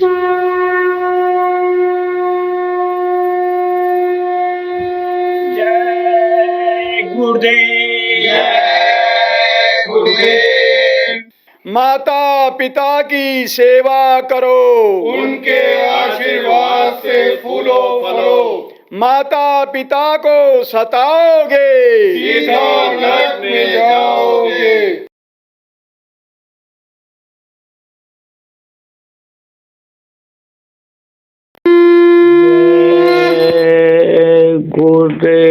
जय गुरुदेव, जय गुरुदेव। माता पिता की सेवा करो, उनके आशीर्वाद से फूलो फलो। माता पिता को सताओगे, सीधा नरक में जाओगे। गुरुदेव।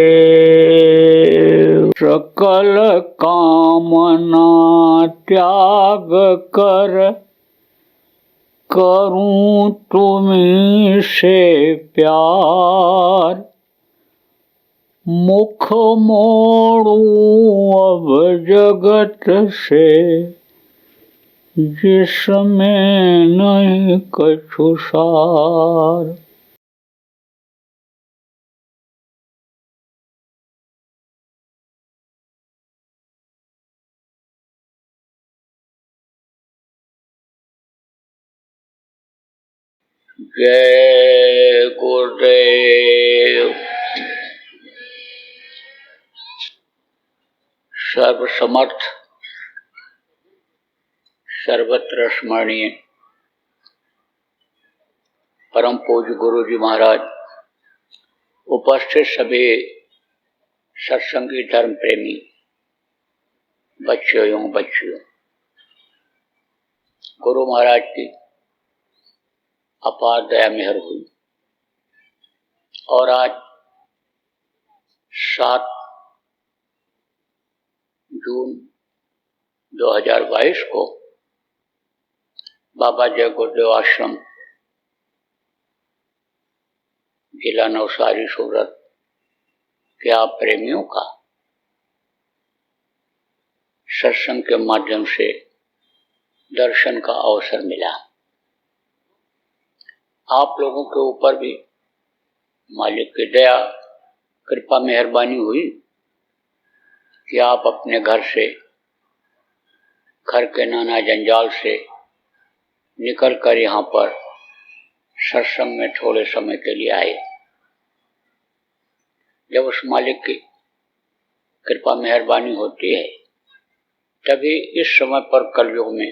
सकल कामना त्याग कर करूं तुम्हीं से प्यार, मुख मोड़ूं अब जगत से जिसमें नहीं कछु सार। जय गुरुदेव। सर्वसमर्थ सर्वत्र स्मरणीय परम पूज्य गुरु जी महाराज, उपस्थित सभी सत्संगी धर्म प्रेमी बच्चों एवं बच्चियों, गुरु महाराज की अपार दया मेहर हुई और आज 7 जून 2022 को बाबा जय गुरुदेव आश्रम जिला नवसारी सूरत के आप प्रेमियों का सत्संग के माध्यम से दर्शन का अवसर मिला। आप लोगों के ऊपर भी मालिक की दया कृपा मेहरबानी हुई कि आप अपने घर से, घर के नाना जंजाल से निकल कर यहाँ पर सत्संग में थोड़े समय के लिए आए। जब उस मालिक की कृपा मेहरबानी होती है तभी इस समय पर कलयुग में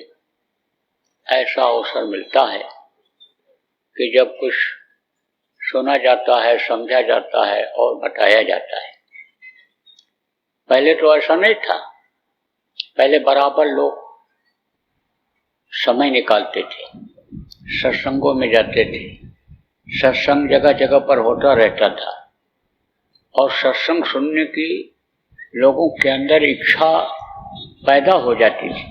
ऐसा अवसर मिलता है कि जब कुछ सुना जाता है, समझा जाता है और बताया जाता है। पहले तो ऐसा नहीं था। पहले बराबर लोग समय निकालते थे, सत्संगों में जाते थे, सत्संग जगह जगह पर होता रहता था और सत्संग सुनने की लोगों के अंदर इच्छा पैदा हो जाती थी।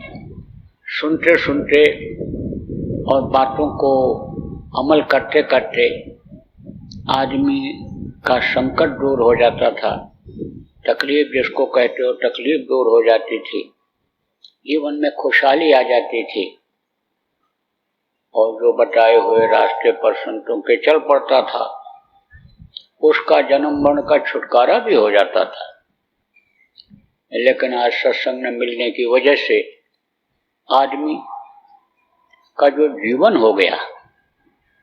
सुनते सुनते और बातों को अमल करते करते आदमी का संकट दूर हो जाता था, तकलीफ जिसको कहते हो तकलीफ दूर हो जाती थी, जीवन में खुशहाली आ जाती थी और जो बताए हुए रास्ते पर संतों के चल पड़ता था उसका जन्म मरण का छुटकारा भी हो जाता था। लेकिन आज सत्संग में मिलने की वजह से आदमी का जो जीवन हो गया,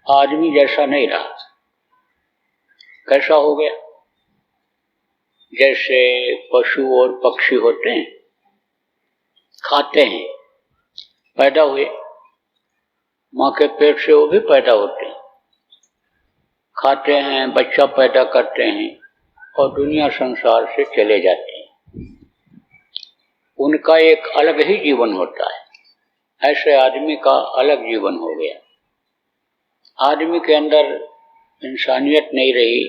आदमी जैसा नहीं रहा। कैसा हो गया? जैसे पशु और पक्षी होते हैं, खाते हैं, पैदा हुए, माँ के पेट से वो भी पैदा होते हैं, खाते हैं, बच्चा पैदा करते हैं और दुनिया संसार से चले जाते हैं। उनका एक अलग ही जीवन होता है। ऐसे आदमी का अलग जीवन हो गया। आदमी के अंदर इंसानियत नहीं रही,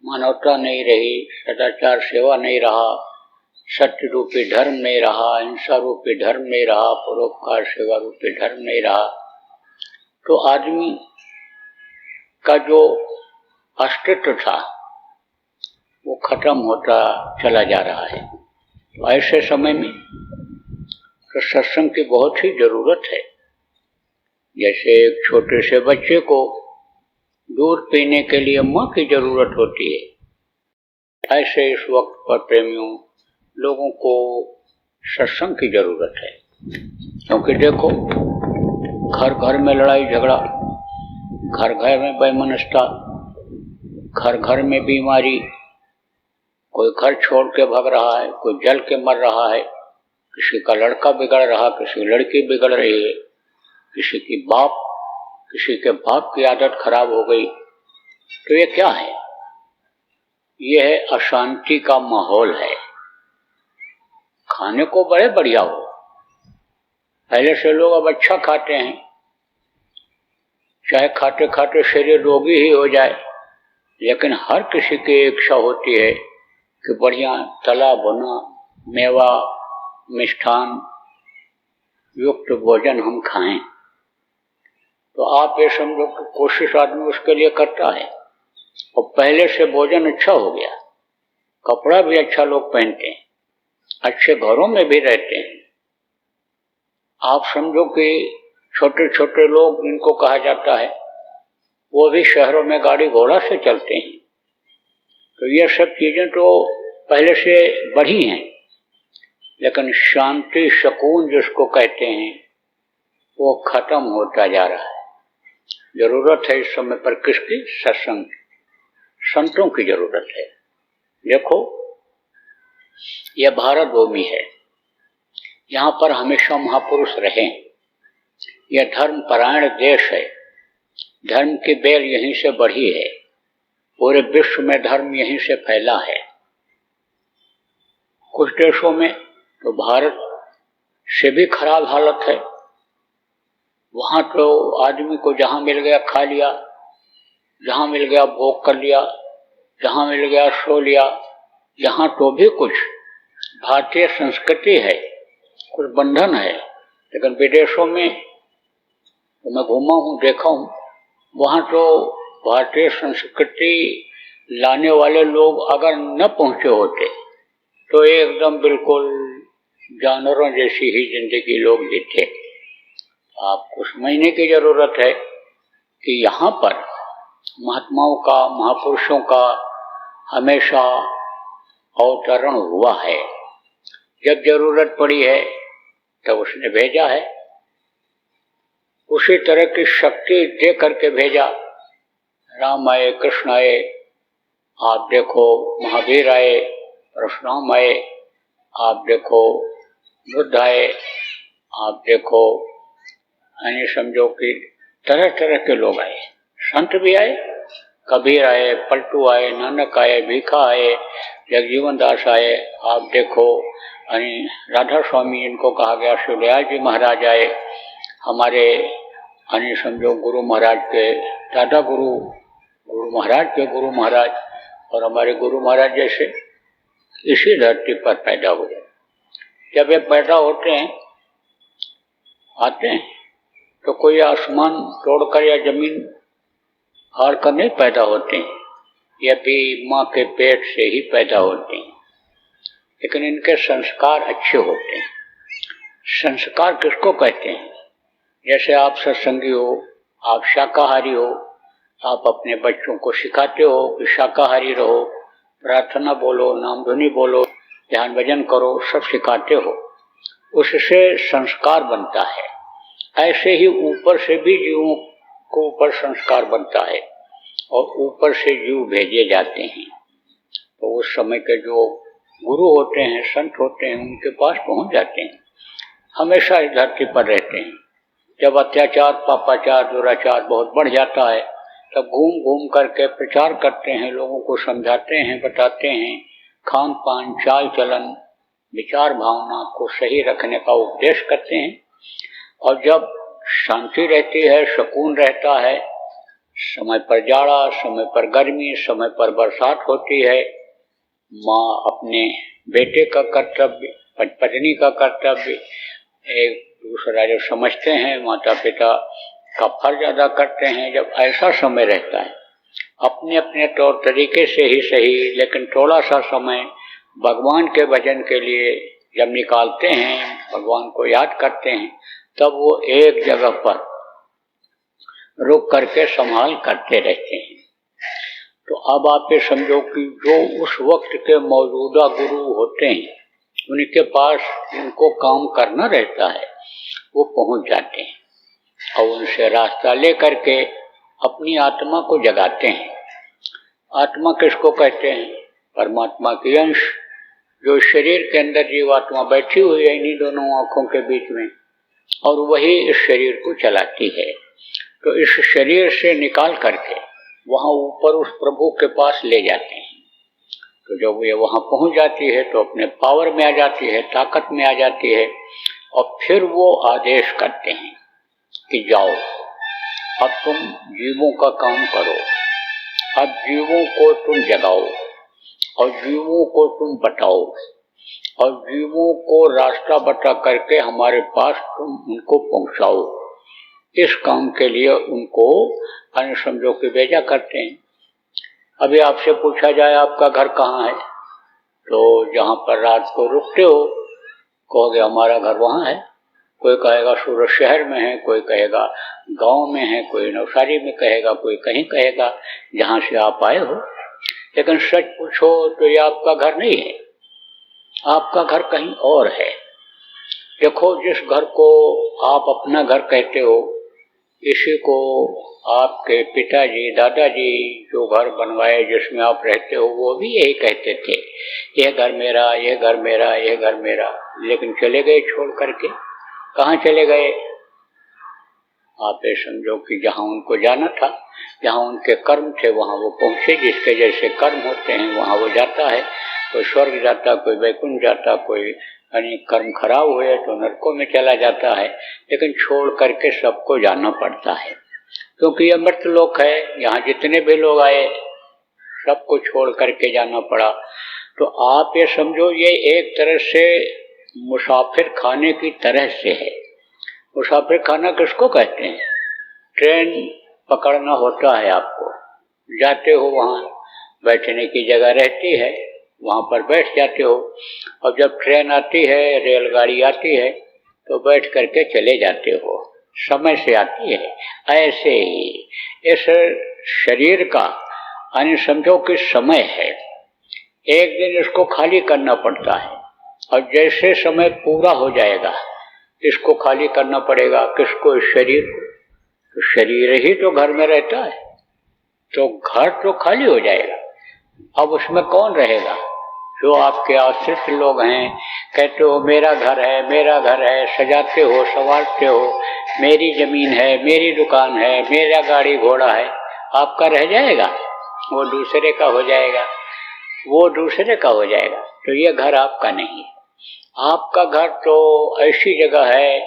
मानवता नहीं रही, सदाचार सेवा नहीं रहा, सत्य रूपी धर्म नहीं रहा, अहिंसा रूपी धर्म नहीं रहा, परोपकार सेवा रूपी धर्म नहीं रहा, तो आदमी का जो अस्तित्व था वो खत्म होता चला जा रहा है। तो ऐसे समय में तो सत्संग की बहुत ही जरूरत है। जैसे एक छोटे से बच्चे को दूध पीने के लिए माँ की जरूरत होती है, ऐसे इस वक्त पर प्रेमियों लोगों को सत्संग की जरूरत है। क्योंकि देखो, घर घर में लड़ाई झगड़ा, घर घर में वैमनस्यता, घर घर में बीमारी, कोई घर छोड़ के भाग रहा है, कोई जल के मर रहा है, किसी का लड़का बिगड़ रहा, किसी की लड़की बिगड़ रही है, किसी के बाप की आदत खराब हो गई। तो ये क्या है? ये है अशांति का माहौल है। खाने को बड़े बढ़िया हो, पहले से लोग अब अच्छा खाते हैं, चाहे खाते खाते शरीर रोगी ही हो जाए, लेकिन हर किसी की इच्छा होती है कि बढ़िया तला भुना मेवा मिष्ठान युक्त भोजन हम खाएं। तो आप ये समझो कि कोशिश आदमी उसके लिए करता है, और पहले से भोजन अच्छा हो गया, कपड़ा भी अच्छा लोग पहनते हैं, अच्छे घरों में भी रहते हैं। आप समझो कि छोटे छोटे लोग जिनको कहा जाता है, वो भी शहरों में गाड़ी घोड़ा से चलते हैं। तो ये सब चीजें तो पहले से बढ़ी हैं, लेकिन शांति सुकून जिसको कहते हैं वो खत्म होता जा रहा है। जरूरत है इस समय पर किसकी? सत्संग, संतों की जरूरत है। देखो, यह भारत भूमि है, यहाँ पर हमेशा महापुरुष रहे। यह धर्म परायण देश है, धर्म की बेल यहीं से बढ़ी है, पूरे विश्व में धर्म यहीं से फैला है। कुछ देशों में तो भारत से भी खराब हालत है, वहां तो आदमी को जहां मिल गया खा लिया, जहां मिल गया भोग कर लिया, जहां मिल गया सो लिया। यहाँ तो भी कुछ भारतीय संस्कृति है, कुछ बंधन है, लेकिन विदेशों में तो मैं घूमा हूँ, देखा हूँ, वहां तो भारतीय संस्कृति लाने वाले लोग अगर न पहुंचे होते तो एकदम बिल्कुल जानवरों जैसी ही जिंदगी लोग जीते। आपको समझने की जरूरत है कि यहाँ पर महात्माओं का, महापुरुषों का हमेशा अवतरण हुआ है। जब जरूरत पड़ी है तब उसने भेजा है, उसी तरह की शक्ति दे करके भेजा। राम आए, कृष्ण आए, आप देखो महावीर आए, परशुराम आए, आप देखो बुद्ध आए, आप देखो यानी समझो कि तरह तरह के लोग आए, संत भी आए, कबीर आए, पलटू आए, नानक आए, भीखा आए, जगजीवन दास आए, आप देखो यानी राधा स्वामी इनको कहा गया, शिवदयाल जी महाराज आए, हमारे यानी समझो गुरु महाराज के दादा गुरु महाराज के गुरु महाराज, और हमारे गुरु महाराज जैसे इसी धरती पर पैदा हुए। जब ये पैदा होते हैं, आते हैं, तो कोई आसमान तोड़कर या जमीन हार कर नहीं पैदा होते हैं, ये भी माँ के पेट से ही पैदा होते हैं, लेकिन इनके संस्कार अच्छे होते हैं। संस्कार किसको कहते हैं? जैसे आप सत्संगी हो, आप शाकाहारी हो, आप अपने बच्चों को सिखाते हो कि शाकाहारी रहो, प्रार्थना बोलो, नाम धुनी बोलो, ध्यान भजन करो, सब सिखाते हो, उससे संस्कार बनता है। ऐसे ही ऊपर से भी जीवों को ऊपर संस्कार बनता है, और ऊपर से जीव भेजे जाते हैं। तो उस समय के जो गुरु होते हैं, संत होते हैं, उनके पास पहुंच जाते हैं, हमेशा इस धरती पर रहते हैं। जब अत्याचार, पापाचार, दुराचार बहुत बढ़ जाता है, तब घूम घूम करके प्रचार करते हैं, लोगों को समझाते हैं, बताते हैं, खान पान, चाल चलन, विचार भावना को सही रखने का उपदेश करते हैं। और जब शांति रहती है, सुकून रहता है, समय पर जाड़ा, समय पर गर्मी, समय पर बरसात होती है, माँ अपने बेटे का कर्तव्य, पत्नी का कर्तव्य एक दूसरा जब समझते हैं, माता पिता का फर्ज अदा करते हैं। जब ऐसा समय रहता है, अपने अपने तौर तरीके से ही सही, लेकिन थोड़ा सा समय भगवान के भजन के लिए जब निकालते हैं, भगवान को याद करते हैं, तब वो एक जगह पर रुक करके संभाल करते रहते हैं। तो अब आप ये समझो कि जो उस वक्त के मौजूदा गुरु होते हैं, उनके पास उनको काम करना रहता है, वो पहुंच जाते हैं और उनसे रास्ता ले करके अपनी आत्मा को जगाते हैं। आत्मा किसको कहते हैं? परमात्मा की अंश, जो शरीर के अंदर जीवात्मा बैठी हुई है इन्हीं दोनों आंखों के बीच में, और वही इस शरीर को चलाती है। तो इस शरीर से निकाल करके वहां ऊपर उस प्रभु के पास ले जाते हैं। तो जब ये वहां पहुंच जाती है तो अपने पावर में आ जाती है, ताकत में आ जाती है, और फिर वो आदेश करते हैं कि जाओ, अब तुम जीवों का काम करो, अब जीवों को तुम जगाओ और जीवों को तुम बताओ और जीवों को रास्ता बता करके हमारे पास तुम उनको पहुंचाओ। इस काम के लिए उनको अन्य समझो के भेजा करते हैं। अभी आपसे पूछा जाए आपका घर कहाँ है, तो जहाँ पर रात को रुकते हो कहोगे हमारा घर वहाँ है। कोई कहेगा सूरत शहर में है, कोई कहेगा गांव में है, कोई नवसारी में कहेगा, कोई कहीं कहेगा जहाँ से आप आए हो। लेकिन सच पूछो तो ये आपका घर नहीं है, आपका घर कहीं और है। देखो, जिस घर को आप अपना घर कहते हो, इसी को आपके पिताजी दादाजी जो घर बनवाए जिसमें आप रहते हो वो भी यही कहते थे, ये घर मेरा, ये घर मेरा, ये घर मेरा। लेकिन चले गए छोड़ करके। कहाँ चले गए? आप ये समझो कि जहाँ उनको जाना था, जहाँ उनके कर्म थे वहाँ वो पहुंचे। जिसके जैसे कर्म होते हैं वहाँ वो जाता है। कोई स्वर्ग जाता, कोई वैकुंठ जाता, कोई अनेक कर्म खराब हुए तो नरकों में चला जाता है। लेकिन छोड़ करके सबको जाना पड़ता है, क्योंकि ये मृत लोक है। यहाँ जितने भी लोग आए सबको छोड़ करके जाना पड़ा। तो आप ये समझो ये एक तरह से मुसाफिर खाने की तरह से है। मुसाफिर खाना किसको कहते हैं? ट्रेन पकड़ना होता है, आपको जाते हो, वहाँ बैठने की जगह रहती है, वहाँ पर बैठ जाते हो, और जब ट्रेन आती है, रेलगाड़ी आती है तो बैठ करके चले जाते हो, समय से आती है। ऐसे ही इस शरीर का यानी समझो कि समय है, एक दिन इसको खाली करना पड़ता है, और जैसे समय पूरा हो जाएगा इसको खाली करना पड़ेगा। किसको? इस शरीर को। तो शरीर ही तो घर में रहता है, तो घर तो खाली हो जाएगा। अब उसमें कौन रहेगा? जो आपके आश्रित लोग हैं, कहते हो मेरा घर है, मेरा घर है, सजाते हो, संवारते हो, मेरी जमीन है, मेरी दुकान है, मेरा गाड़ी घोड़ा है, आपका रह जाएगा? वो दूसरे का हो जाएगा, वो दूसरे का हो जाएगा। तो ये घर आपका नहीं है। आपका घर तो ऐसी जगह है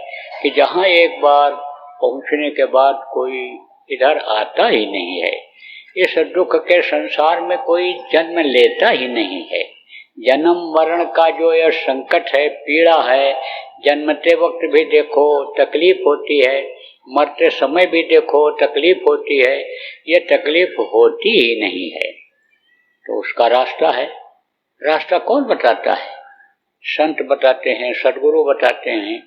कि जहाँ एक बार पहुँचने के बाद कोई इधर आता ही नहीं है। इस दुख के संसार में कोई जन्म लेता ही नहीं है। जन्म मरण का जो यह संकट है, पीड़ा है, जन्मते वक्त भी देखो तकलीफ होती है, मरते समय भी देखो तकलीफ होती है। ये तकलीफ होती ही नहीं है। तो उसका रास्ता है। रास्ता कौन बताता है? संत बताते हैं, सदगुरु बताते हैं।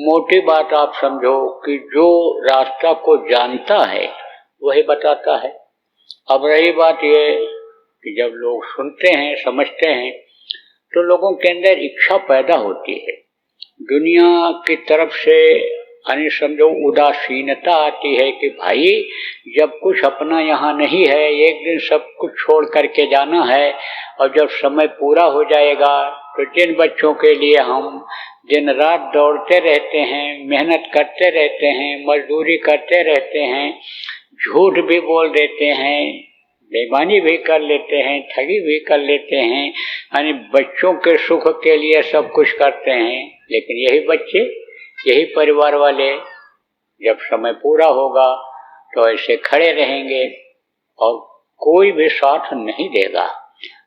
मोटी बात आप समझो कि जो रास्ता को जानता है वही बताता है। अब रही बात ये कि जब लोग सुनते हैं, समझते हैं, तो लोगों के अंदर इच्छा पैदा होती है। दुनिया की तरफ से यानी समझो उदासीनता आती है कि भाई जब कुछ अपना यहाँ नहीं है, एक दिन सब कुछ छोड़ करके जाना है, और जब समय पूरा हो जाएगा तो जिन बच्चों के लिए हम दिन रात दौड़ते रहते हैं, मेहनत करते रहते हैं, मजदूरी करते रहते हैं, झूठ भी बोल देते हैं, बेईमानी भी कर लेते हैं, ठगी भी कर लेते हैं, यानी बच्चों के सुख के लिए सब कुछ करते हैं, लेकिन यही बच्चे, यही परिवार वाले जब समय पूरा होगा तो ऐसे खड़े रहेंगे और कोई भी साथ नहीं देगा।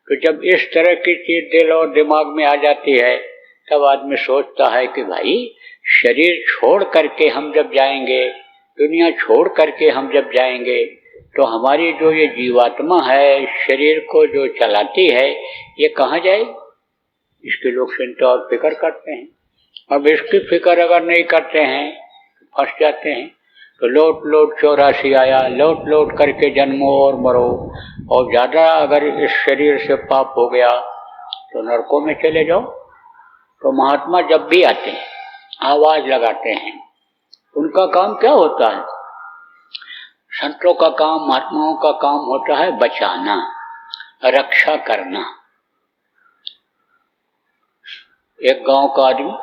तो जब इस तरह की चीज दिल और दिमाग में आ जाती है तब आदमी सोचता है कि भाई शरीर छोड़ करके हम जब जाएंगे, दुनिया छोड़ करके हम जब जाएंगे, तो हमारी जो ये जीवात्मा है, शरीर को जो चलाती है, ये कहाँ जाएगी? इसके लोग चिंता और फिक्र करते हैं। अब इसकी फिक्र अगर नहीं करते हैं फंस जाते हैं। तो लौट लौट 84 आया, लौट लौट करके जन्मो और मरो, और ज़्यादा अगर इस शरीर से पाप हो गया तो नरकों में चले जाओ। तो महात्मा जब भी आते हैं, आवाज लगाते हैं, उनका काम क्या होता है? संतों का काम, महात्माओं का काम होता है बचाना, रक्षा करना। एक गांव का आदमी,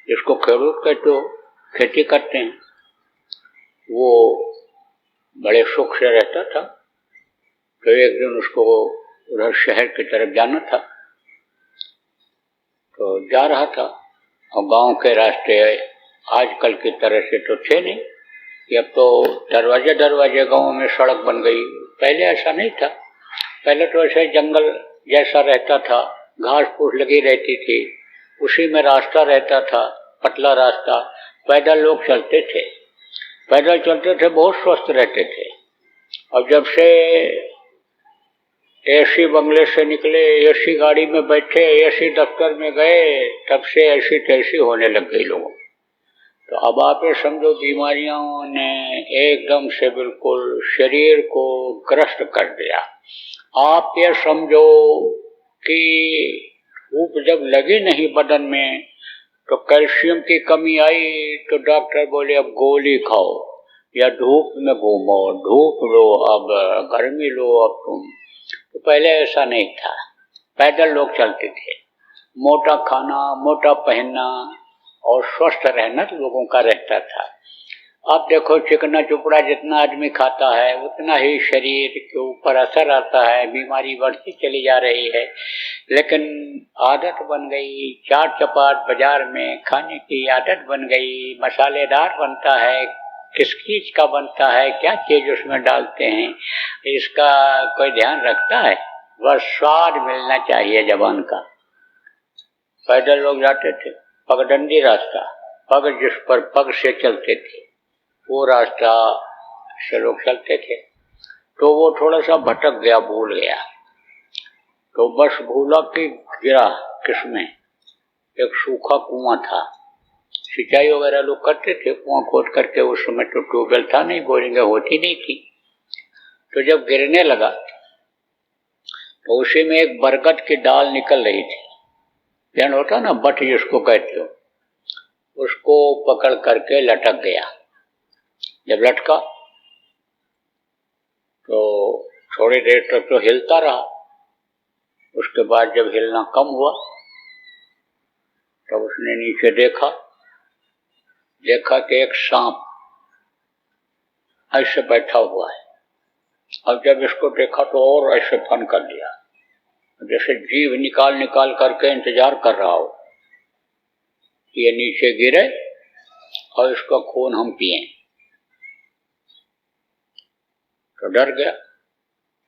जिसको खेडूत कहते हो, खेती करते हैं, वो बड़े सुख से रहता था। तो एक दिन उसको उधर शहर की तरफ जाना था, तो जा रहा था। और गांव के रास्ते आजकल की तरह से तो थे नहीं कि अब तो दरवाजे दरवाजे गांव में सड़क बन गई। पहले ऐसा नहीं था। पहले तो ऐसे जंगल जैसा रहता था, घास फूस लगी रहती थी, उसी में रास्ता रहता था, पतला रास्ता। पैदल लोग चलते थे, पैदल चलते थे, बहुत स्वस्थ रहते थे। और जब से एसी बंगले से निकले, एसी गाड़ी में बैठे, एसी दफ्तर में गए, तब से ऐसी तैसी होने लग गई लोगों। तो अब आप ये समझो, बीमारियों ने एकदम से बिल्कुल शरीर को ग्रस्त कर दिया। आप ये समझो कि धूप जब लगी नहीं बदन में, तो कैल्शियम की कमी आई, तो डॉक्टर बोले अब गोली खाओ या धूप में घूमो, धूप लो, अब गर्मी लो अब तुम। तो पहले ऐसा नहीं था, पैदल लोग चलते थे। मोटा खाना, मोटा पहनना और स्वस्थ रहना लोगों का रहता था। अब देखो, चिकना चुपड़ा जितना आदमी खाता है, उतना ही शरीर के ऊपर असर आता है, बीमारी बढ़ती चली जा रही है। लेकिन आदत बन गई, चाट चपाट बाजार में खाने की आदत बन गई। मसालेदार बनता है, किस चीज का बनता है, क्या चीज उसमें डालते हैं, इसका कोई ध्यान रखता है? बस स्वाद मिलना चाहिए जबान का। पैदल लोग जाते थे, पगडंडी रास्ता, पग जिस पर पग से चलते थे, वो रास्ता से लोग चलते थे। तो वो थोड़ा सा भटक गया, भूल गया। तो बस भूला कि गिरा किसमें, एक सूखा कुआं था। सिंचाई वगैरह लोग करते थे कुआं खोद करके, उस समय तो ट्यूबवेल था नहीं, बोरिंग होती नहीं थी। तो जब गिरने लगा तो उसी में एक बरगद की डाल निकल रही थी, पेड़ होता ना, बट जिसको कहते हो, उसको पकड़ करके लटक गया। जब लटका तो थोड़ी देर तक तो हिलता रहा। उसके बाद जब हिलना कम हुआ तब उसने नीचे देखा कि एक सांप ऐसे बैठा हुआ है। अब जब इसको देखा तो और ऐसे फन कर लिया, जैसे जीभ निकाल निकाल करके इंतजार कर रहा हो कि ये नीचे गिरे और इसका खून हम पिए। तो डर गया,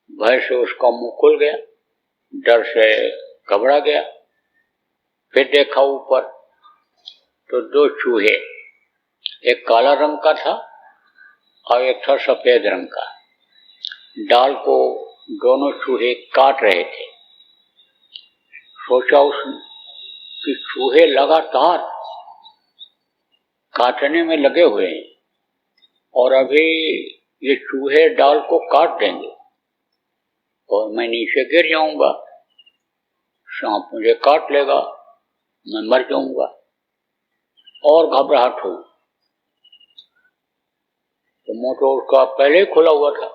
भय से उसका मुंह खुल गया, डर से घबरा गया। फिर देखा ऊपर तो दो चूहे, एक काला रंग का था और एक था सफेद रंग का। डाल को दोनों चूहे काट रहे थे। सोचा उसने कि चूहे लगातार काटने में लगे हुए हैं और अभी ये चूहे डाल को काट देंगे और मैं नीचे गिर जाऊंगा, सांप मुझे काट लेगा, मैं मर जाऊंगा। और घबराहट हुई। तो मुंह तो उसका पहले ही खुला हुआ था,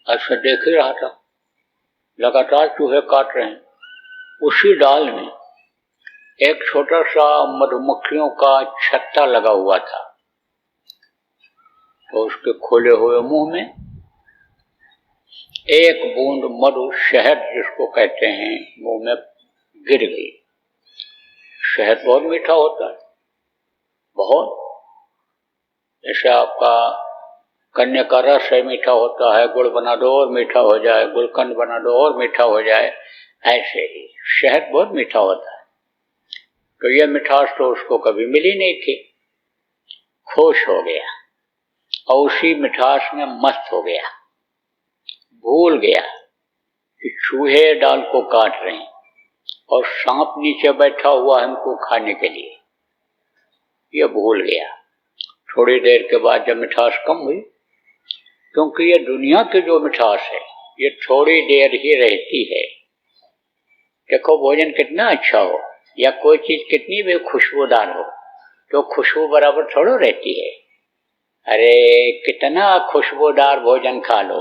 ऐसा देख ही रहा था, लगातार चूहे काट रहे हैं। उसी डाल में एक छोटा सा मधुमक्खियों का छत्ता लगा हुआ था। तो उसके खोले हुए मुंह में एक बूंद मधु, शहद जिसको कहते हैं, मुंह में गिर गई। शहद बहुत मीठा होता है, बहुत। जैसे आपका कन्या का रस है, मीठा होता है, गुड़ बना दो और मीठा हो जाए, गुलकंद बना दो और मीठा हो जाए, ऐसे ही शहद बहुत मीठा होता है। तो ये मिठास तो उसको कभी मिली नहीं थी। खुश हो गया और उसी मिठास में मस्त हो गया, भूल गया कि चूहे डाल को काट रहे हैं और सांप नीचे बैठा हुआ है हमको खाने के लिए। ये भूल गया। थोड़ी देर के बाद जब मिठास कम हुई, क्योंकि ये दुनिया की जो मिठास है ये थोड़ी देर ही रहती है। देखो, भोजन कितना अच्छा हो या कोई चीज कितनी भी खुशबूदार हो, तो खुशबू बराबर थोड़ा रहती है। अरे कितना खुशबूदार भोजन खा लो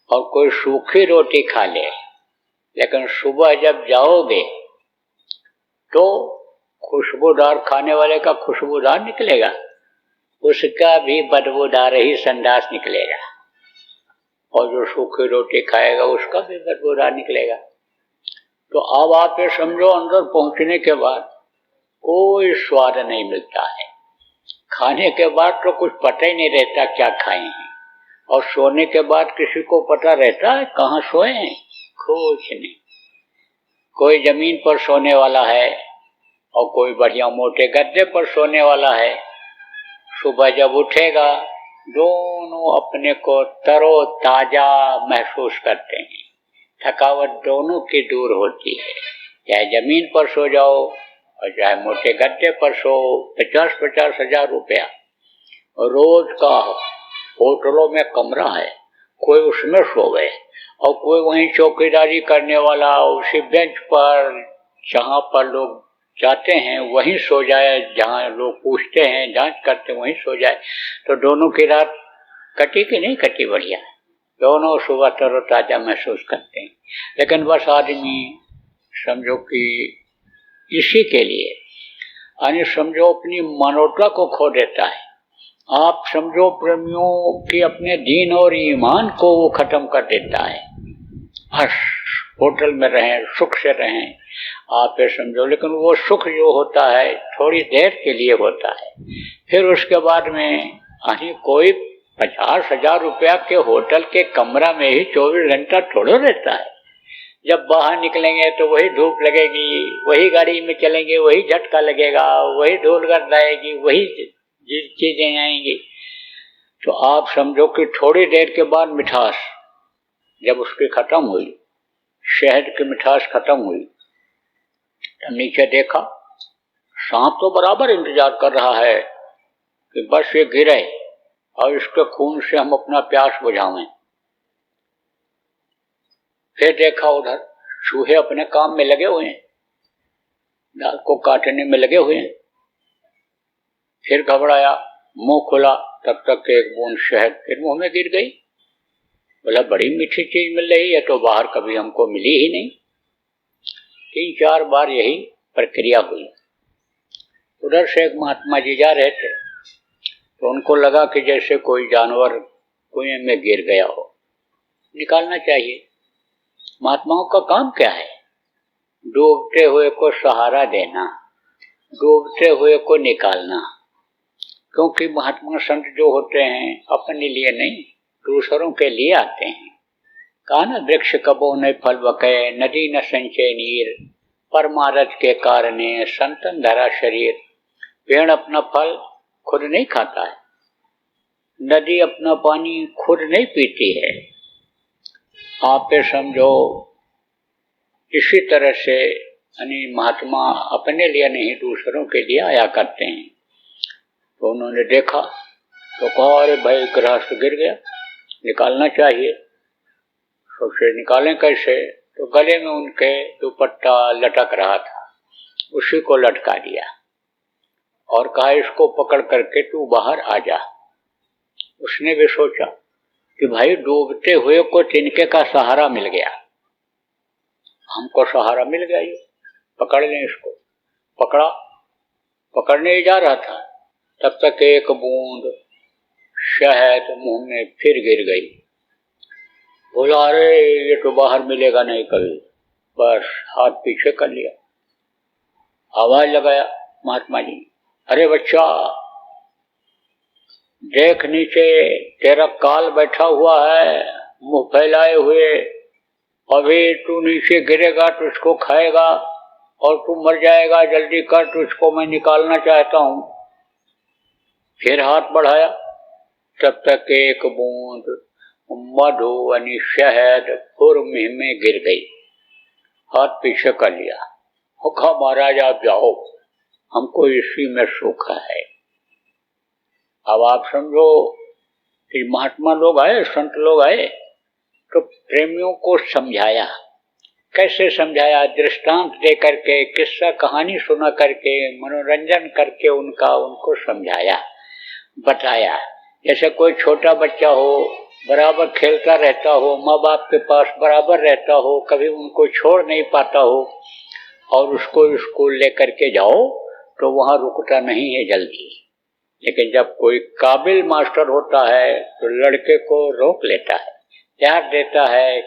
और कोई सूखी रोटी खा ले, लेकिन सुबह जब जाओगे तो खुशबूदार खाने वाले का खुशबूदार निकलेगा, उसका भी बदबूदार ही संडास निकलेगा, और जो सूखी रोटी खाएगा उसका भी बदबूदार निकलेगा। तो अब आप ये समझो, अंदर पहुंचने के बाद कोई स्वाद नहीं मिलता है, खाने के बाद तो कुछ पता ही नहीं रहता क्या खाए हैं, और सोने के बाद किसी को पता रहता है कहाँ सोए हैं? कुछ नहीं। कोई जमीन पर सोने वाला है और कोई बढ़िया मोटे गद्दे पर सोने वाला है। सुबह जब उठेगा दोनों अपने को तरोताजा महसूस करते हैं, थकावट दोनों की दूर होती है। चाहे जमीन पर सो जाओ और चाहे मोटे गद्दे पर सो, 50-50 हजार रुपया रोज का होटलों में कमरा है, कोई उसमें सोवे और कोई वहीं चौकीदारी करने वाला उसी बेंच पर जहाँ पर लोग जाते हैं वहीं सो जाए, जहाँ लोग पूछते हैं जांच करते हैं वहीं सो जाए। तो दोनों की रात कटी कि नहीं कटी? बढ़िया, दोनों सुबह तरोताजा महसूस करते हैं। लेकिन बस आदमी समझो कि इसी के लिए यानी समझो अपनी मानवता को खो देता है। आप समझो प्रेमियों कि अपने दीन और ईमान को वो खत्म कर देता है। बस होटल में रहें, सुख से रहें, आप ये समझो। लेकिन वो सुख जो होता है थोड़ी देर के लिए होता है, फिर उसके बाद में यानी कोई 50,000 रुपया के होटल के कमरा में ही 24 घंटा थोड़ा रहता है। जब बाहर निकलेंगे तो वही धूप लगेगी, वही गाड़ी में चलेंगे वही झटका लगेगा, वही धूल गर्द आएगी, वही चीजें आएंगी। तो आप समझो कि थोड़ी देर के बाद मिठास जब उसकी खत्म हुई, शहद की मिठास खत्म हुई, तो नीचे देखा सांप तो बराबर इंतजार कर रहा है कि बस ये गिरे और इसके खून से हम अपना प्यास बुझावें। फिर देखा उधर चूहे अपने काम में लगे हुए हैं, दाल को काटने में लगे हुए हैं। फिर घबराया, मुंह खुला, तब तक एक बूंद शहद फिर मुंह में गिर गई। बोला बड़ी मीठी चीज मिल रही है, तो बाहर कभी हमको मिली ही नहीं। 3-4 बार यही प्रक्रिया हुई। उधर से एक महात्मा जी जा रहे थे, तो उनको लगा कि जैसे कोई जानवर कुएं में गिर गया हो, निकालना चाहिए। महात्माओं का काम क्या है? डूबते हुए को सहारा देना, डूबते हुए को निकालना। क्योंकि महात्मा संत जो होते हैं अपने लिए नहीं दूसरों के लिए आते हैं। कान वृक्ष कबो न फल बके, नदी न संचय नीर, परमारथ के कारणे संतन धरा शरीर। पेड़ अपना फल खुद नहीं खाता है, नदी अपना पानी खुद नहीं पीती है। आप ये समझो इसी तरह से यानी महात्मा अपने लिए नहीं दूसरों के लिए आया करते हैं। तो उन्होंने देखा तो कहा अरे भाई गृहस्थ गिर गया, निकालना चाहिए। सोचे निकालें कैसे? तो गले में उनके दुपट्टा लटक रहा था, उसी को लटका दिया और कहा इसको पकड़ करके तू बाहर आ जा। उसने भी सोचा कि भाई डूबते हुए को तिनके का सहारा मिल गया, हमको सहारा मिल गया, ये पकड़ लें इसको। पकड़ा, पकड़ने ही जा रहा था, तब तक एक बूंद शहद मुंह में फिर गिर गई। बोला अरे ये तो बाहर मिलेगा नहीं कभी। बस हाथ पीछे कर लिया, आवाज लगाया महात्मा जी, अरे बच्चा देख नीचे तेरा काल बैठा हुआ है मुंह फैलाए हुए, अभी तू नीचे गिरेगा तो इसको खाएगा और तू मर जाएगा, जल्दी कर, तो इसको मैं निकालना चाहता हूं। फिर हाथ बढ़ाया, तब तक एक बूंद मधु यानी शहद फुर मुंह में गिर गई। हाथ पीछे कर लिया, कहा महाराज आप जाओ, हमको इसी में सुख है। अब आप समझो कि महात्मा लोग आए, संत लोग आए, तो प्रेमियों को समझाया। कैसे समझाया? दृष्टांत दे करके, किस्सा कहानी सुना करके, मनोरंजन करके उनको समझाया। बताया। जैसे कोई छोटा बच्चा हो, बराबर खेलता रहता हो, माँ बाप के पास बराबर रहता हो, कभी उनको छोड़ नहीं पाता हो, और उसको स्कूल लेकर के जाओ तो वहां रुकता नहीं है जल्दी। लेकिन जब कोई काबिल मास्टर होता है तो लड़के को रोक लेता है, प्यार देता है,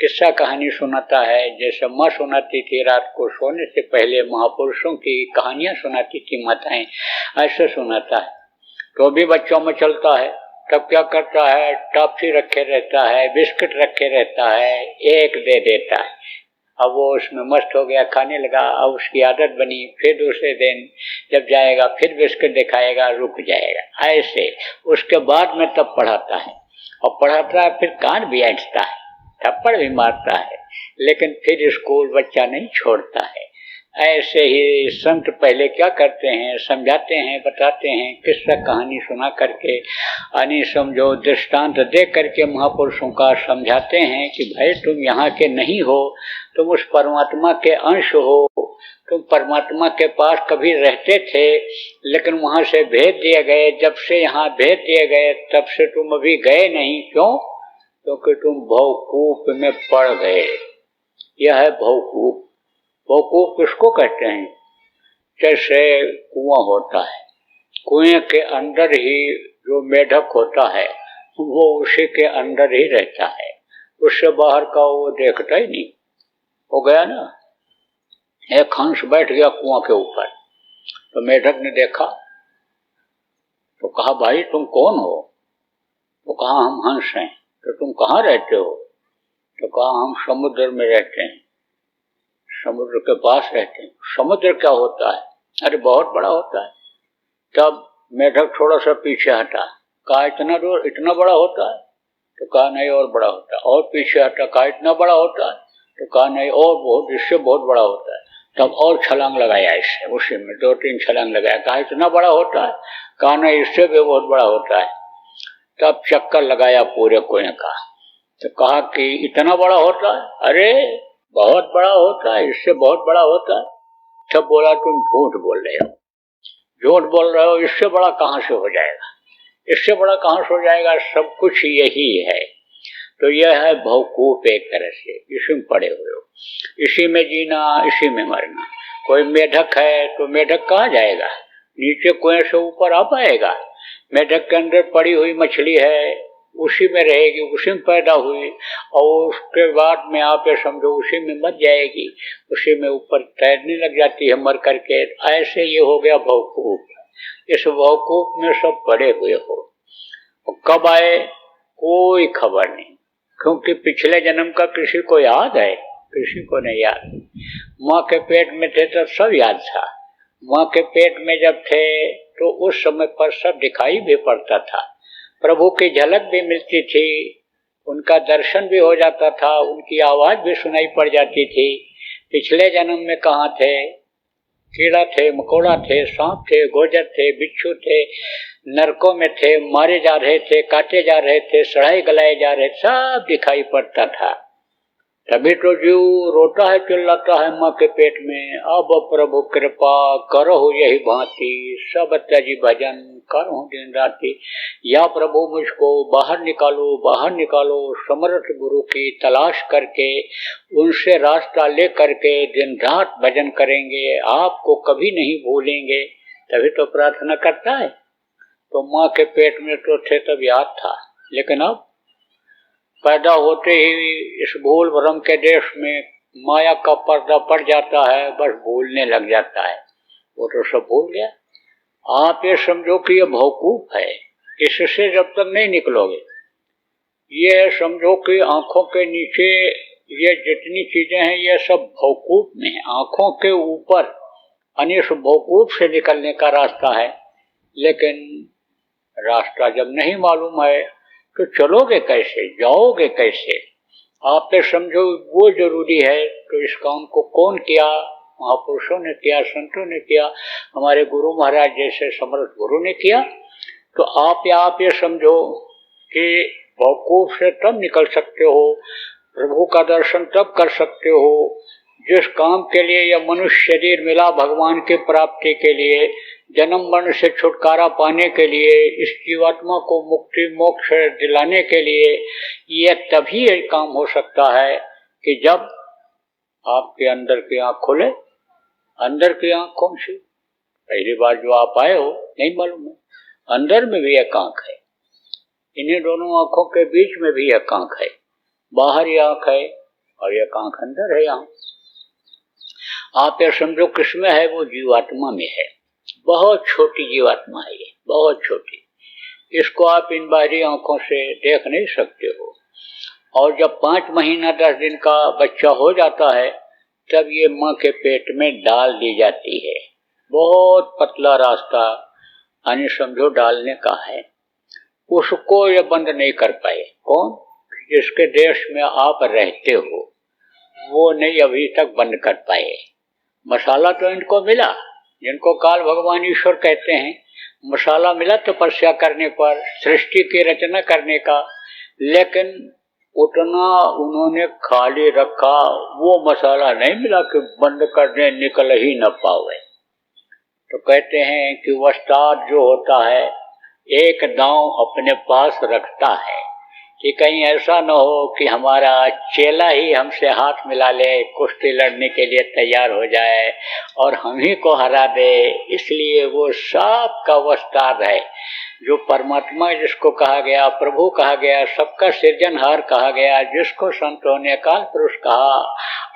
किस्सा कहानी सुनाता है। जैसे माँ सुनाती थी रात को सोने से पहले, महापुरुषों की कहानियां सुनाती थी माताएं, ऐसे सुनाता है। तो भी बच्चों में चलता है। तब क्या करता है, टॉफी रखे रहता है, बिस्किट रखे रहता है, एक दे देता है। अब वो उसमें मस्त हो गया, खाने लगा। अब उसकी आदत बनी, फिर दूसरे दिन जब जाएगा फिर बिस्किट दिखाएगा, रुक जाएगा। ऐसे उसके बाद में तब पढ़ाता है, और पढ़ाता है फिर कान भी ऐंठता है, थप्पड़ भी मारता है, लेकिन फिर स्कूल बच्चा नहीं छोड़ता है। ऐसे ही संत पहले क्या करते हैं, समझाते हैं, बताते हैं, किस्सा कहानी सुना करके, यानी समझो दृष्टांत दे करके महापुरुषों का समझाते हैं कि भाई तुम यहाँ के नहीं हो, तुम उस परमात्मा के अंश हो, तुम परमात्मा के पास कभी रहते थे, लेकिन वहां से भेज दिए गए। जब से यहाँ भेज दिए गए तब से तुम अभी गए नहीं। क्यों? क्योंकि तुम भवकूप में पड़ गए। यह है भवकूप। भवकूप किसको कहते हैं? जैसे कुआं होता है, कुएं के अंदर ही जो मेढक होता है वो उसी के अंदर ही रहता है, उससे बाहर का वो देखता ही नहीं। हो गया ना, एक हंस बैठ गया कुआं के ऊपर, तो मेढक ने देखा तो कहा भाई तुम कौन हो? तो कहा हम हंस हैं। तो तुम कहाँ रहते हो? तो कहा हम समुद्र में रहते हैं, समुद्र के पास रहते हैं। समुद्र क्या होता है? अरे बहुत बड़ा होता है। तब मेढक थोड़ा सा पीछे हटा, कहा इतना दूर, इतना बड़ा होता है? तो कहा नहीं और बड़ा होता है। और पीछे हटा, कहा इतना बड़ा होता है? तो कहा नहीं और बहुत, इससे बहुत बड़ा होता है। तब और छलांग लगाया, इससे उसी में 2-3 छलांग लगाया, कहा इतना बड़ा होता है? कहा नहीं इससे भी बहुत बड़ा होता है। तब चक्कर लगाया पूरे कुएं का, तो कहा कि इतना बड़ा होता है? अरे बहुत बड़ा होता है, इससे बहुत बड़ा होता है। तब बोला तुम झूठ बोल रहे हो, झूठ बोल रहे हो, इससे बड़ा कहां से हो जाएगा, इससे बड़ा कहां से हो जाएगा, सब कुछ यही है। तो यह है भवकूप, एक तरह से इसी में पड़े हुए हो, इसी में जीना, इसी में मरना। कोई मेढक है तो मेढक कहाँ जाएगा? नीचे कुएं से ऊपर आ पाएगा? मेढक के अंदर पड़ी हुई मछली है, उसी में रहेगी, उसी में पैदा हुई, और उसके बाद में आप ये समझो उसी में मर जाएगी, उसी में ऊपर तैरने लग जाती है मर करके। ऐसे ये हो गया भवकूप। इस भवकूप में सब पड़े हुए हो। कब आए कोई खबर नहीं, क्योंकि पिछले जन्म का किसी को याद है? किसी को नहीं याद। माँ के पेट में थे तब सब याद था। माँ के पेट में जब थे तो उस समय पर सब दिखाई भी पड़ता था, प्रभु की झलक भी मिलती थी, उनका दर्शन भी हो जाता था, उनकी आवाज भी सुनाई पड़ जाती थी। पिछले जन्म में कहाँ थे? कीड़ा थे, मकोड़ा थे, सांप थे, गोजर थे, बिच्छू थे, नरकों में थे, मारे जा रहे थे, काटे जा रहे थे, सड़ाए गलाए जा रहे, सब दिखाई पड़ता था। तभी तो जीव रोता है, चिल्लाता है माँ के पेट में, अब प्रभु कृपा करो यही भांति, सब त्यजी भजन करो दिन राति। या प्रभु मुझको बाहर निकालो, बाहर निकालो। समर्थ गुरु की तलाश करके उनसे रास्ता ले करके दिन रात भजन करेंगे, आपको कभी नहीं भूलेंगे। तभी तो प्रार्थना करता है। तो माँ के पेट में तो थे तब याद था, लेकिन अब पैदा होते ही इस भूल भ्रम के देश में माया का पर्दा पड़ जाता है, बस भूलने लग जाता है। वो तो सब भूल गया। आप ये समझो कि ये भवकूप है, इससे जब तक नहीं निकलोगे। ये समझो कि आंखों के नीचे ये जितनी चीजें हैं ये सब भवकूप में है, आंखों के ऊपर अनिश भवकूप से निकलने का रास्ता है। लेकिन रास्ता जब नहीं मालूम है तो चलोगे कैसे, जाओगे कैसे? आप पे समझो वो जरूरी है। तो इस काम को कौन किया? महापुरुषों ने किया, संतों ने किया, हमारे गुरु महाराज जैसे समर्थ गुरु ने किया। तो आप ये समझो कि भवकूफ से तब निकल सकते हो, प्रभु का दर्शन तब कर सकते हो जिस काम के लिए यह मनुष्य शरीर मिला भगवान की प्राप्ति के लिए, जन्म मरण से छुटकारा पाने के लिए, इस जीवात्मा को मुक्ति मोक्ष दिलाने के लिए, यह तभी यह काम हो सकता है कि जब आपके अंदर की आंख खुले। अंदर की आंख कौन सी? पहली बार जो आप आए हो नहीं मालूम है। अंदर में भी एक आंख है, इन्हीं दोनों आंखों के बीच में भी एक आंख है। बाहर ही आंख है और एक आंख अंदर है। यहाँ आप ये समझो किसमें है? वो जीवात्मा में है। बहुत छोटी जीवात्मा है ये, बहुत छोटी। इसको आप इन बाहरी आंखों से देख नहीं सकते हो। और जब 5 महीना 10 दिन का बच्चा हो जाता है तब ये माँ के पेट में डाल दी जाती है। बहुत पतला रास्ता यानी समझो डालने का है, उसको ये बंद नहीं कर पाए। कौन? जिसके देश में आप रहते हो वो नहीं अभी तक बंद कर पाए। मसाला तो इनको मिला, जिनको काल भगवान ईश्वर कहते हैं। मसाला मिला तपस्या करने पर, सृष्टि की रचना करने का, लेकिन उतना उन्होंने खाली रखा, वो मसाला नहीं मिला कि बंद करने निकल ही न पावे। तो कहते हैं कि वस्ताद जो होता है एक दांव अपने पास रखता है कि कहीं ऐसा न हो कि हमारा चेला ही हमसे हाथ मिला ले, कुश्ती लड़ने के लिए तैयार हो जाए और हम ही को हरा दे। इसलिए वो सबका वस्ताद है, जो परमात्मा जिसको कहा गया, प्रभु कहा गया, सबका सृजनहार कहा गया, जिसको संतों ने काल पुरुष कहा।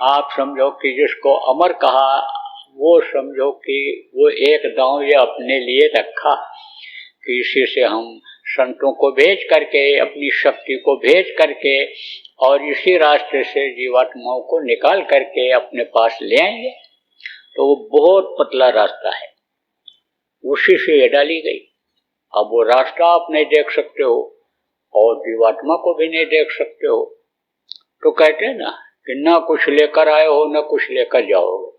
आप समझो कि जिसको अमर कहा, वो समझो कि वो एक दांव ये अपने लिए रखा कि इसी से हम संतों को भेज करके, अपनी शक्ति को भेज करके और इसी रास्ते से जीवात्माओं को निकाल करके अपने पास ले आएंगे। तो वो बहुत पतला रास्ता है, उसी से ये डाली गई। अब वो रास्ता आप नहीं देख सकते हो और जीवात्मा को भी नहीं देख सकते हो। तो कहते हैं ना कि ना कुछ लेकर आए हो ना कुछ लेकर जाओगे।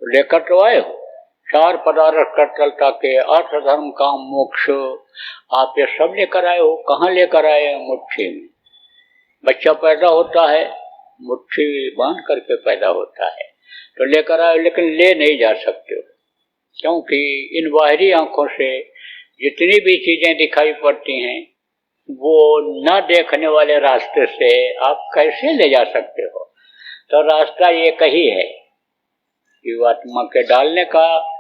तो लेकर तो आए हो 4 पदार्थ कर चलता के, अर्थ धर्म काम मोक्ष, आप ये सब लेकर आए हो। कहाँ लेकर आए हैं? मुट्ठी में। बच्चा पैदा होता है मुट्ठी बांध करके पैदा होता है, तो लेकर आए, लेकिन ले नहीं जा सकते हो, क्योंकि इन बाहरी आंखों से जितनी भी चीजें दिखाई पड़ती हैं वो न देखने वाले रास्ते से आप कैसे ले जा सकते हो? तो रास्ता एक ही है, जीवात्मा के डालने का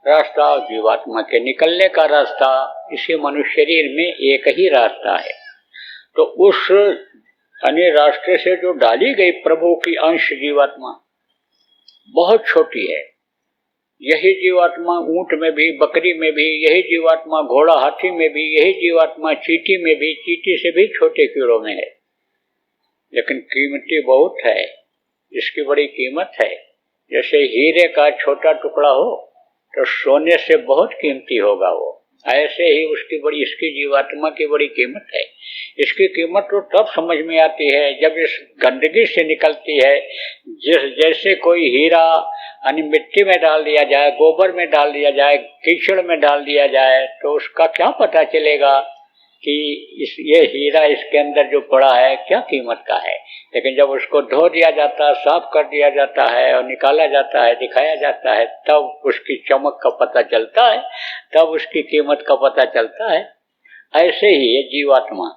रास्ता, जीवात्मा के निकलने का रास्ता। इसी मनुष्य शरीर में एक ही रास्ता है। तो उस अन्य रास्ते से जो डाली गई प्रभु की अंश जीवात्मा बहुत छोटी है। यही जीवात्मा ऊंट में भी, बकरी में भी, यही जीवात्मा घोड़ा हाथी में भी, यही जीवात्मा चींटी में भी, चींटी से भी छोटे कीड़ों में है, लेकिन कीमती बहुत है, इसकी बड़ी कीमत है। जैसे हीरे का छोटा टुकड़ा हो तो सोने से बहुत कीमती होगा वो, ऐसे ही उसकी बड़ी, इसकी जीवात्मा की बड़ी कीमत है। इसकी कीमत तो तब समझ में आती है जब इस गंदगी से निकलती है। जैसे कोई हीरा यानी मिट्टी में डाल दिया जाए, गोबर में डाल दिया जाए, कीचड़ में डाल दिया जाए, तो उसका क्या पता चलेगा कि ये हीरा इसके अंदर जो पड़ा है क्या कीमत का है। लेकिन जब उसको धो दिया जाता है, साफ कर दिया जाता है और निकाला जाता है, दिखाया जाता है, तब उसकी चमक का पता चलता है, तब उसकी कीमत का पता चलता है। ऐसे ही ये जीवात्मा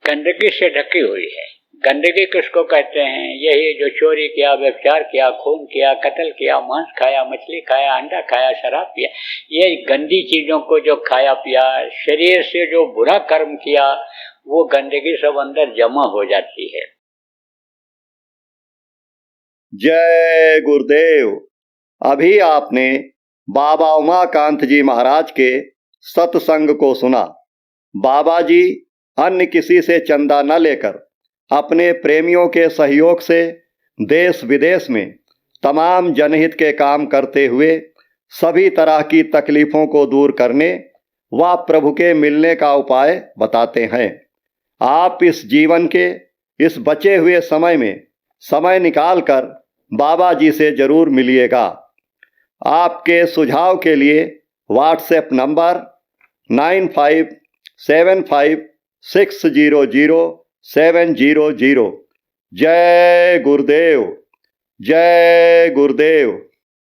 गंदगी से ढकी हुई है। गंदगी किसको कहते हैं? यही जो चोरी किया, व्यभिचार किया, खून किया, कत्ल किया, मांस खाया, मछली खाया, अंडा खाया, शराब पिया, ये गंदी चीजों को जो खाया पिया, शरीर से जो बुरा कर्म किया, वो गंदगी सब अंदर जमा हो जाती है। जय गुरुदेव। अभी आपने बाबा उमाकांत जी महाराज के सत्संग को सुना। बाबा जी अन्य किसी से चंदा न लेकर अपने प्रेमियों के सहयोग से देश विदेश में तमाम जनहित के काम करते हुए सभी तरह की तकलीफ़ों को दूर करने व प्रभु के मिलने का उपाय बताते हैं। आप इस जीवन के इस बचे हुए समय में समय निकालकर बाबा जी से ज़रूर मिलिएगा। आपके सुझाव के लिए व्हाट्सएप नंबर 9575600700। जय गुरुदेव। जय गुरुदेव।